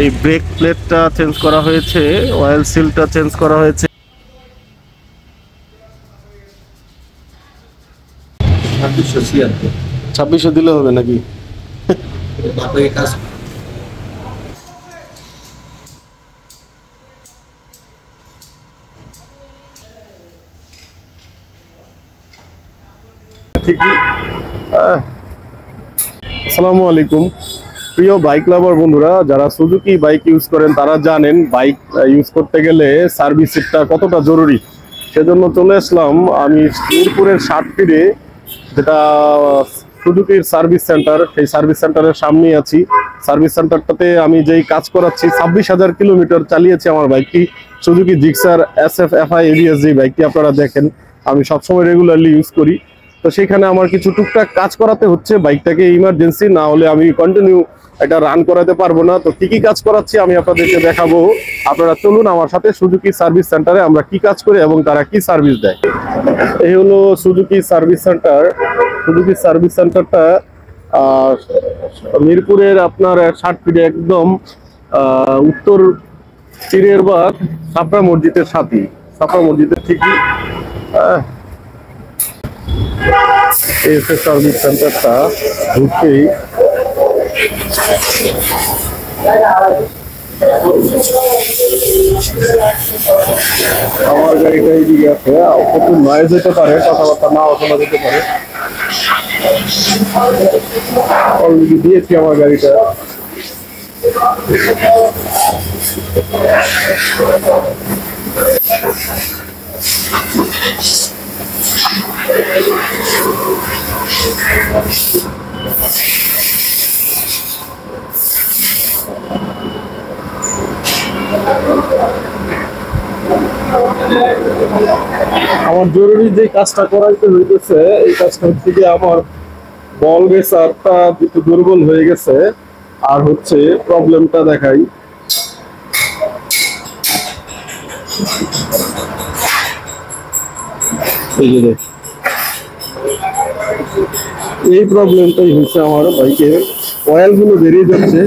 এই ব্রেক প্লেটটা চেঞ্জ করা হয়েছে, অয়েল সিলটা চেঞ্জ করা হয়েছে। 2600 দিলে হবে নাকি? আসসালামু আলাইকুম প্রিয় বাইক লাভার বন্ধুরা, যারা সুজুকি বাইক ইউজ করেন তারা জানেন বাইক ইউজ করতে গেলে সার্ভিসিংটা কতটা জরুরি। সেজন্য চলে আসলাম আমি মিরপুরের 60 ফিটে, যেটা সুজুকির সার্ভিস সেন্টার, সেই সার্ভিস সেন্টারের সামনেই আছি। সার্ভিস সেন্টারটাতে আমি যেই কাজ করাচ্ছি, 26,000 কিলোমিটার চালিয়েছি আমার বাইকটি, Suzuki Gixxer SF FI ABS, যে বাইকটি আপনারা দেখেন আমি সবসময় রেগুলারলি ইউজ করি। তো সেখানে আমার কিছু টুকটাক কাজ করাতে হচ্ছে বাইকটাকে, ইমার্জেন্সি, না হলে আমি কন্টিনিউ এটা রান করাতে পারবো না। তো কি কি কাজ করাচ্ছি আমি আপনাদেরকে দেখাবো, আপনারা চলুন আমার সাথে সুজুকি সার্ভিস সেন্টারে আমরা কি কাজ করি এবং তারা কি সার্ভিস দেয়। এই হলো Suzuki service center. Suzuki service সেন্টারটা মিরপুরের আপনার 60 ফিটে, একদম উত্তর তীরের বা সাফরা মসজিদের সাথে, সাফরা মসজিদের ঠিকই সার্ভিস সেন্টারটা ঢুকতেই আমার গাড়িটা এইদিকে আছে, প্রচুর নয়েজ হতে পারে, কথাবার্তা নাও শোনা যেতে পারে। অলরেডি দিয়েছি আমার গাড়িটা। আমার জরুরি যে কাজটা করাইতে হইতেছে, এই কাজটা হচ্ছে যে আমার বল রেসারটা একটু দুর্বল হয়ে গেছে। আর হচ্ছে প্রবলেমটা দেখাই, এই প্রবলেমটাই হচ্ছে আমার বাইকের, অয়েল গুলো বেরিয়ে যাচ্ছে।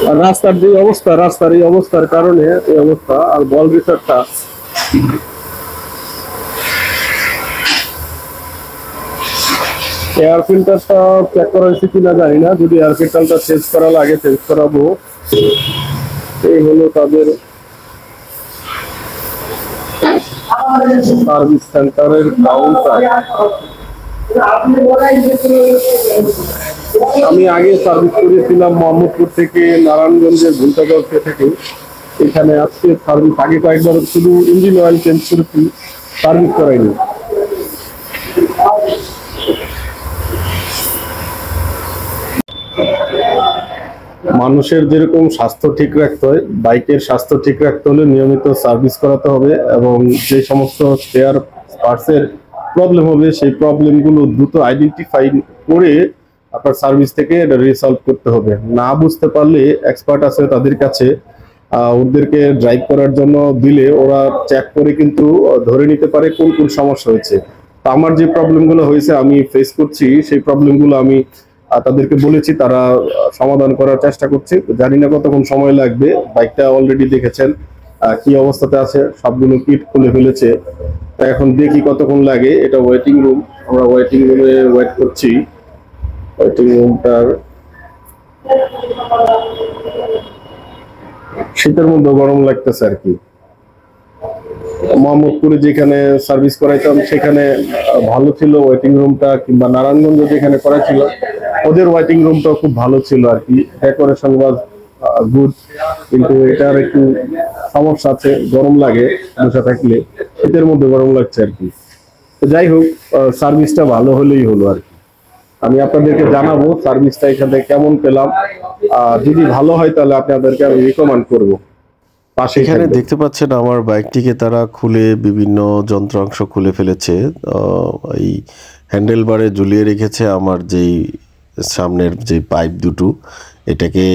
আর রাস্তার যে অবস্থা, রাস্তার এই অবস্থার কারণে এই অবস্থা। আর বল রেসারটা এয়ার ফিল্টারটা চেক করা হয়েছে কিনা জানি না, যদি এয়ার ফিল্টারটা চেঞ্জ করা লাগে চেঞ্জ করাবো। এই হলো তাদের সার্ভিস সেন্টারের কাউন্টার। আমি আগে সার্ভিস করেছিলাম মোহাম্মদপুর থেকে, নারায়ণগঞ্জের ভুলতাগঞ্জ থেকে। এখানে আজকে সার্ভিস, আগে কয়েকবার শুধু ইঞ্জিন অয়েল চেঞ্জ করেছি, সার্ভিস করাইনি। মানুষের যেরকম স্বাস্থ্য ঠিক রাখতে হয়, বাইকের স্বাস্থ্য ঠিক রাখতে হলে নিয়মিত সার্ভিস করাতে হবে, এবং যে সমস্ত স্পেয়ার পার্টসের প্রবলেম হবে সেই প্রবলেমগুলো দ্রুত আইডেন্টিফাই করে আপনার সার্ভিস থেকে এটা রিসলভ করতে হবে। না বুঝতে পারলে এক্সপার্ট আছে তাদের কাছে, ওদেরকে ড্রাইভ করার জন্য দিলে ওরা চেক করে কিন্তু ধরে নিতে পারে কোন কোন সমস্যা হয়েছে। তো আমার যে প্রবলেমগুলো হয়েছে আমি ফেস করছি, সেই প্রবলেমগুলো আমি তাদেরকে বলেছি, তারা সমাধান করার চেষ্টা করছে। জানি না কতক্ষণ সময় লাগবে। বাইকটা অলরেডি দেখেছেন কি অবস্থাতে আছে, সবগুলো কিট খুলে ফেলেছে। এখন দেখি কতক্ষণ লাগে। এটা ওয়েটিং রুম, আমরা ওয়েটিং রুমে ওয়েট করছি। ওয়েটিং রুমটার শীতের মধ্যে গরম লাগতেছে আর কি। মোহাম্মদপুরে যেখানে সার্ভিস করাইতাম সেখানে ভালো ছিল ওয়েটিং রুমটা, কিংবা নারায়ণগঞ্জে যেখানে করাইছিল ওদের ওয়েটিং রুমটাও খুব ভালো ছিল আর কি, ডেকোরেশন ওয়াজ গুড। কিন্তু এটার একটু সমস্যা আছে, গরম লাগে বসে থাকলে, শীতের মধ্যে গরম লাগছে আর কি। তো যাই হোক, সার্ভিসটা ভালো হলেই হলো আর কি। আমি আপনাদেরকে জানাবো সার্ভিসটা এখানে কেমন পেলাম। যদি ভালো হয় তাহলে আপনাদেরকে আমি রিকমেন্ড করবো। এখানে দেখতে পাচ্ছেন আমার বাইকটিকে তারা খুলে বিভিন্ন যন্ত্রাংশ খুলে ফেলেছে। এই হ্যান্ডেল বারে ঝুলিয়ে রেখেছে আমার যেই সামনের যে পাইপ দুটো, এটাকে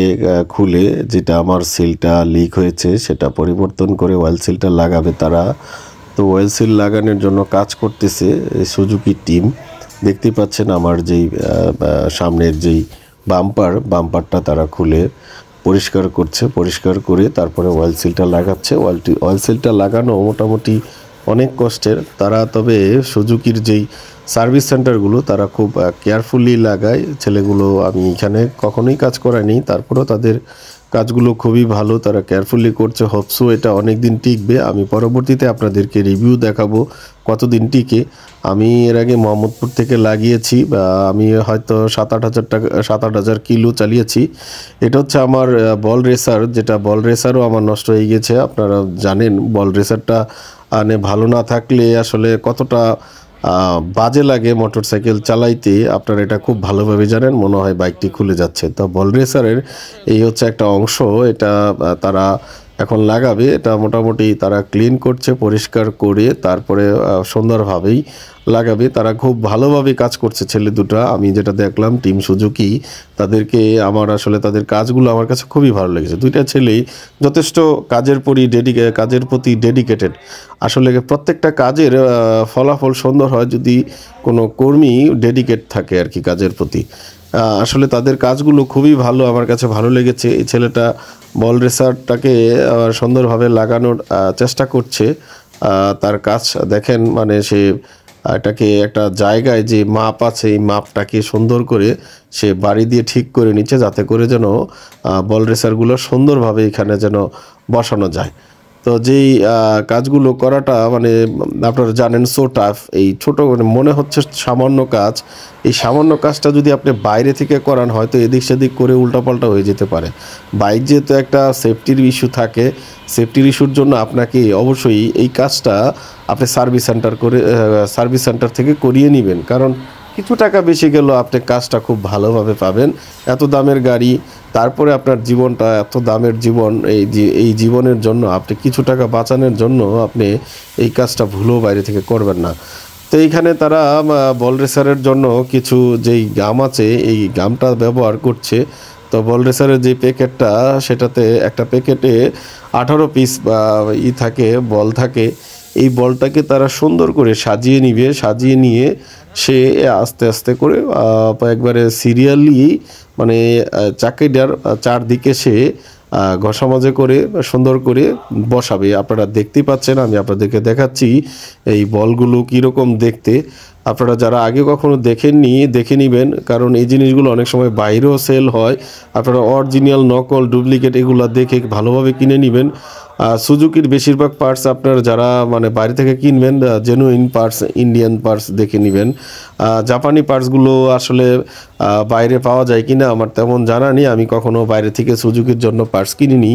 খুলে, যেটা আমার সিলটা লিক হয়েছে সেটা পরিবর্তন করে অয়েল সিলটা লাগাবে তারা। তো অয়েল সিল লাগানোর জন্য কাজ করতেছে সুজুকি টিম। দেখতেই পাচ্ছেন আমার যেই সামনের যেই বাম্পারটা তারা খুলে পরিষ্কার করছে, পরিষ্কার করে তারপরে অয়েল সিলটা লাগাচ্ছে। অয়েল সিলটা লাগানো মোটামুটি অনেক কষ্টের। তারা তবে সুজুকির যেই সার্ভিস সেন্টারগুলো তারা খুব কেয়ারফুলি লাগায় ছেলেগুলো। আমি এখানে কখনোই কাজ করাইনি, তারপরেও তাদের কাজগুলো খুবই ভালো, তারা কেয়ারফুলি করছে। হোপসো এটা অনেক দিন টিকবে। আমি পরবর্তীতে আপনাদেরকে রিভিউ দেখাবো কতদিন টিকে। আমি এর আগে মোহাম্মদপুর থেকে লাগিয়েছি, আমি হয়তো 7-8 হাজার কিলো চালিয়েছি। এটা হচ্ছে আমার বল রেসার, যেটা বল রেসারও আমার নষ্ট হয়ে গেছে। আপনারা জানেন বল রেসারটা ভালো না থাকলে আসলে কতটা বাজে লাগে মোটরসাইকেল চালাইতে, আপনারা এটা খুব ভালোভাবে জানেন। মনে হয় বাইকটি খুলে যাচ্ছে। তো বল রেসারের এই হচ্ছে একটা অংশ, এটা তারা এখন লাগাবে। এটা মোটামুটি তারা ক্লিন করছে, পরিষ্কার করে তারপরে সুন্দরভাবেই লাগাবে। তারা খুব ভালোভাবে কাজ করছে ছেলে দুটো। আমি যেটা দেখলাম টিম সুজুকি, তাদেরকে আমার আসলে তাদের কাজগুলো আমার কাছে খুবই ভালো লেগেছে। দুইটা ছেলেই যথেষ্ট কাজের প্রতি ডেডিকেটেড। আসলে প্রত্যেকটা কাজের ফলাফল সুন্দর হয় যদি কোনো কর্মী ডেডিকেট থাকে আর কি কাজের প্রতি। আসলে তাদের কাজগুলো খুবই ভালো, আমার কাছে ভালো লেগেছে। এই ছেলেটা বল রেসারটাকে সুন্দরভাবে লাগানোর চেষ্টা করছে। তার কাজ দেখেন, মানে সে এটাকে একটা জায়গায় যে মাপ আছে এই মাপটাকে সুন্দর করে সে বাড়ি দিয়ে ঠিক করে নিচ্ছে, যাতে করে যেন বল রেসারগুলো সুন্দরভাবে এখানে যেন বসানো যায়। তো যেই কাজগুলো করাটা মানে আপনারা জানেন সো টাফ। এই ছোটো মনে হচ্ছে সামান্য কাজ, এই সামান্য কাজটা যদি আপনি বাইরে থেকে করান হয়তো এদিক সেদিক করে উল্টাপাল্টা হয়ে যেতে পারে। বাইক যেহেতু একটা সেফটির ইস্যু থাকে, সেফটির ইস্যুর জন্য আপনাকে অবশ্যই এই কাজটা আপনি সার্ভিস সেন্টার থেকে করিয়ে নেবেন। কারণ কিছু টাকা বেশি গেলেও আপনি কাজটা খুব ভালোভাবে পাবেন। এত দামের গাড়ি, তারপরে আপনার জীবনটা এত দামের জীবন, এই জীবনের জন্য আপনি কিছু টাকা বাঁচানোর জন্য আপনি এই কাজটা ভুলেও বাইরে থেকে করবেন না। তো এইখানে তারা বল রেসারের জন্য কিছু যেই গাম আছে এই গামটা ব্যবহার করছে। তো বল রেসারের যে প্যাকেটটা, সেটাতে একটা প্যাকেটে 18 পিস থাকে, বল থাকে। এই বলটাকে তারা সুন্দর করে সাজিয়ে নিয়ে সে আস্তে আস্তে করে একবারে সিরিয়ালি মানে চাকিটার চারদিকে সে ঘষামাজে করে সুন্দর করে বসাবে। আপনারা দেখতেই পাচ্ছেন, আমি আপনাদেরকে দেখাচ্ছি এই বলগুলো কীরকম দেখতে। আপনারা যারা আগে কখনো দেখেননি দেখে নেবেন, কারণ এই জিনিসগুলো অনেক সময় বাইরেও সেল হয়। আপনারা অরিজিনাল, নকল, ডুপ্লিকেট এগুলো দেখে ভালোভাবে কিনে নেবেন। সুজুকির বেশিরভাগ পার্টস আপনারা যারা মানে বাইরে থেকে কিনবেন জেনুইন পার্টস, ইন্ডিয়ান পার্টস দেখে নেবেন। জাপানি পার্টসগুলো আসলে বাইরে পাওয়া যায় কিনা আমার তেমন জানা নেই, আমি কখনো বাইরে থেকে সুজুকির জন্য পার্টস কিনিনি।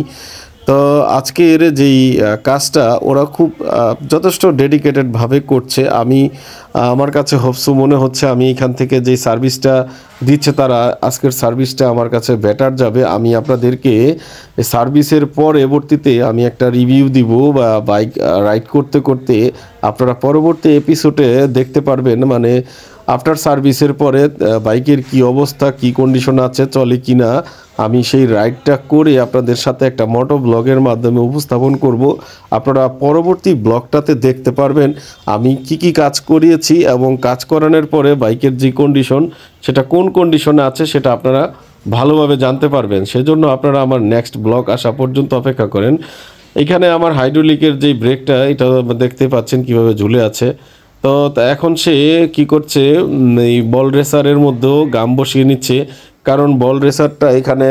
তো আজকের যেই কাজটা ওরা খুব যথেষ্ট ডেডিকেটেডভাবে করছে। আমার কাছে হোপসো মনে হচ্ছে আমি এখান থেকে যেই সার্ভিসটা দিচ্ছে তারা, আজকের সার্ভিসটা আমার কাছে বেটার যাবে। আমি আপনাদেরকে সার্ভিসের পরবর্তীতে আমি একটা রিভিউ দিব, বা বাইক রাইড করতে করতে আপনারা পরবর্তী এপিসোডে দেখতে পারবেন মানে আফটার সার্ভিসের পরে বাইকের কি অবস্থা, কি কন্ডিশন আছে, চলে কি না। আমি সেই রাইডটা করে আপনাদের সাথে একটা মোটো ব্লগের মাধ্যমে উপস্থাপন করব। আপনারা পরবর্তী ব্লগটাতে দেখতে পারবেন আমি কি কাজ করিয়েছি এবং কাজ করানোর পরে বাইকের যে কন্ডিশন, সেটা কোন কন্ডিশনে আছে সেটা আপনারা ভালোভাবে জানতে পারবেন। সেজন্য আপনারা আমার নেক্সট ব্লগ আসা পর্যন্ত অপেক্ষা করেন। এখানে আমার হাইড্রোলিকের যে ব্রেকটা, এটা দেখতে পাচ্ছেন কিভাবে ঝুলে আছে। তো এখন সে কি করছে, এই বল রেসারের মধ্যেও গাম বসিয়ে নিচ্ছে। কারণ বল রেসারটা এখানে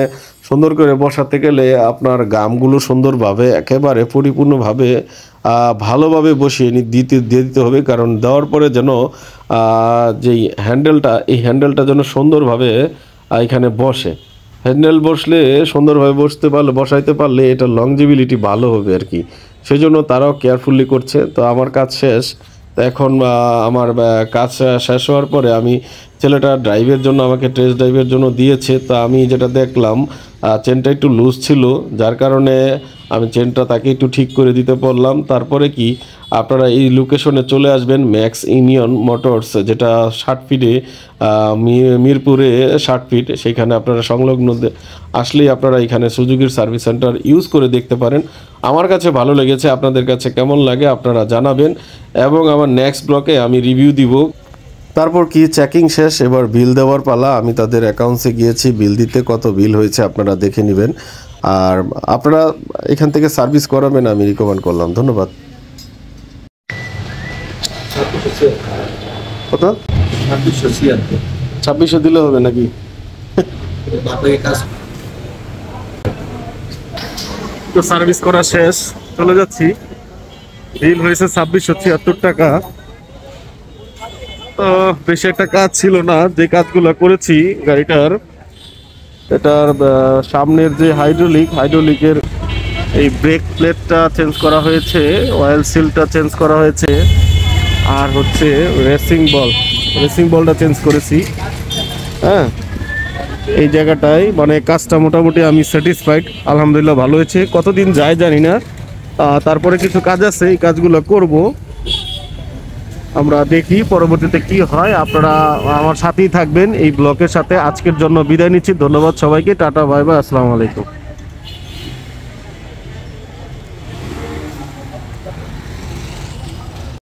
সুন্দর করে বসাতে গেলে আপনার গামগুলো সুন্দরভাবে একেবারে পরিপূর্ণভাবে ভালোভাবে বসিয়ে দিতে হবে। কারণ দেওয়ার পরে যেন যেই হ্যান্ডেলটা, এই হ্যান্ডেলটা যেন সুন্দরভাবে এখানে বসে। হ্যান্ডেল বসলে সুন্দরভাবে বসাইতে পারলে এটা লংজিবিলিটি ভালো হবে আর কি। সেই জন্য তারাও কেয়ারফুলি করছে। তো আমার কাজ শেষ। তো এখন আমার কাজ শেষ হওয়ার পরে আমি ছেলেটা ড্রাইভের জন্য আমাকে টেস্ট ড্রাইভের জন্য দিয়েছে। তো আমি যেটা দেখলাম চেনটা একটু লুজ ছিল, যার কারণে আমি চেনটা তাকে একটু ঠিক করে দিতে বললাম। তারপরে কি আপনারা এই লোকেশনে চলে আসবেন, ম্যাক্স ইউনিয়ন মোটরস, যেটা 60 ফিটে মিরপুরে 60 ফিট, সেইখানে আপনারা সংলগ্ন আসলেই আপনারা এখানে সুজুকির সার্ভিস সেন্টার ইউজ করে দেখতে পারেন। আমার কাছে ভালো লেগেছে, আপনাদের কাছে কেমন লাগে আপনারা জানাবেন, এবং আমার নেক্সট ব্লকে আমি রিভিউ দিব। তারপর কি চেকিং শেষ, এবার বিল দেওয়ার পালা। আমি তাদের অ্যাকাউন্টসে গিয়েছি বিল দিতে, কত বিল হয়েছে আপনারা দেখে নেবেন। আর আপনারা এখান থেকে সার্ভিস করাবেন আমি রিকমেন্ড করলাম। ধন্যবাদ। কত? 2600 দিলে হবে নাকি? তো সার্ভিস করা শেষ, চলে যাচ্ছি। বিল হয়েছে 2676 টাকা। তো বেশি একটা কাজ ছিল না, যে কাজগুলো করেছি গাড়িটার, এটার সামনের যে হাইড্রোলিকের এই ব্রেক প্লেটটা চেঞ্জ করা হয়েছে, অয়েল সিলটা চেঞ্জ করা হয়েছে, আর হচ্ছে রেসিং বলটা চেঞ্জ করেছি। হ্যাঁ, এই জায়গাটায় মানে কাজটা মোটামুটি আমি স্যাটিসফাইড, আলহামদুলিল্লাহ ভালো হয়েছে। কতদিন যায় জানি না, তারপরে কিছু কাজ আছে, এই কাজগুলো করব, আমরা দেখি পরবর্তীতে কি হয়। আপনারা আমার সাথেই থাকবেন এই ব্লগের সাথে। আজকের জন্য বিদায় নিচ্ছি, ধন্যবাদ সবাইকে, টাটা বাই বাই, আসসালামু আলাইকুম।